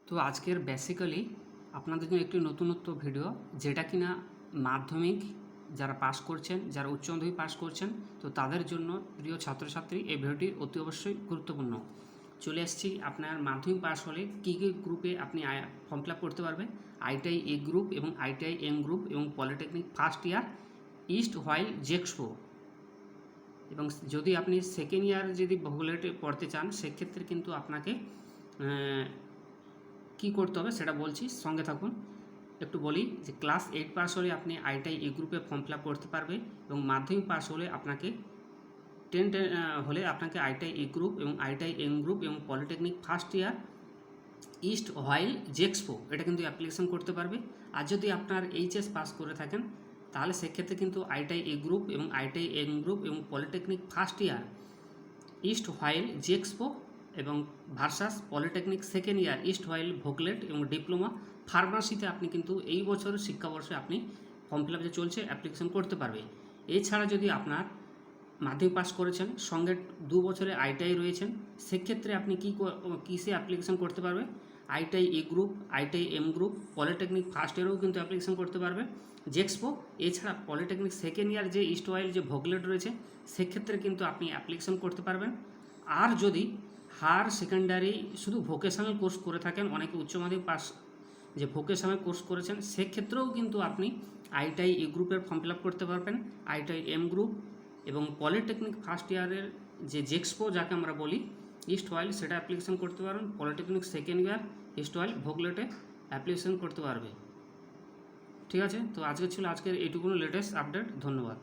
তো আজকের বেসিক্যালি আপনাদের জন্য একটি নতুনত্ব ভিডিও, যেটা কিনা মাধ্যমিক যারা পাস করছেন, যারা উচ্চ মাধ্যমিক পাস করছেন, তো তাদের জন্য প্রিয় ছাত্রছাত্রী এই ভিডিওটি অতি অবশ্যই গুরুত্বপূর্ণ। চলে এসেছি আপনার মাধ্যমিক পাস হলে কী কী গ্রুপে আপনি ফর্ম ফিল আপ করতে পারবেন। আইটিআই এ গ্রুপ এবং আইটিআই এম গ্রুপ এবং polytechnic first year erstwhile JEXPO. এবং যদি আপনি সেকেন্ড ইয়ার যদি ভূগোলেটে পড়তে চান, সেক্ষেত্রে কিন্তু আপনাকে কী করতে হবে সেটা বলছি, সঙ্গে থাকুন। একটু বলি যে ক্লাস 8 পাস হলে আপনি আইটিআই এ গ্রুপে ফর্ম ফিল আপ করতে পারবে, এবং মাধ্যমিক পাস হলে আপনাকে 10 হলে আপনাকে আইটিআই এ গ্রুপ এবং আইটিআই এম গ্রুপ এবং polytechnic first year erstwhile জেক্সপো এটা কিন্তু অ্যাপ্লিকেশন করতে পারবে। আর যদি আপনার এইচএস পাস করে থাকেন, তাহলে সেক্ষেত্রে কিন্তু আইটিআই এ গ্রুপ এবং আইটিআই এম গ্রুপ এবং polytechnic first year erstwhile JEXPO এবং versus polytechnic second year erstwhile VOCLET এবং ডিপ্লোমা ফার্মাসিতে আপনি কিন্তু এই বছরের শিক্ষাবর্ষে আপনি ফর্ম ফিল আপ যে চলছে অ্যাপ্লিকেশন করতে পারবে। এছাড়া যদি আপনার মাধ্যমিক পাস করেছেন, সঙ্গে 2 বছরে আইটিআই রয়েছেন, সেক্ষেত্রে আপনি কিসে অ্যাপ্লিকেশন করতে পারবে? ITI A group, ITI M group, polytechnic first ইয়ারেও কিন্তু অ্যাপ্লিকেশন করতে পারবে জেক্সপো। এছাড়া পলিটেকনিক সেকেন্ড ইয়ার যে ইস্ট ওয়াইল যে ভোগলেট রয়েছে, সেক্ষেত্রে কিন্তু আপনি অ্যাপ্লিকেশন করতে পারবেন। আর যদি হায়ার সেকেন্ডারি শুধু ভোকেশনাল কোর্স করে থাকেন, অনেকে উচ্চ মাধ্যমিক পাস যে ভোকেশনাল কোর্স করেছেন, সেক্ষেত্রেও কিন্তু আপনি আইটিআই এ গ্রুপের ফর্ম ফিল আপ করতে পারবেন, আইটিআই এম গ্রুপ এবং পলিটেকনিক ফার্স্ট ইয়ারের যে জেক্সপো যাকে আমরা বলি ইস্ট ওয়াইল, সেটা অ্যাপ্লিকেশন করতে পারবেন। পলিটেকনিক সেকেন্ড ইয়ার ইস্ট ওয়াইল ভোগলেটে অ্যাপ্লিকেশন করতে পারবে। ঠিক আছে, তো আজকে ছিল আজকের এইটুকুনো লেটেস্ট আপডেট। ধন্যবাদ।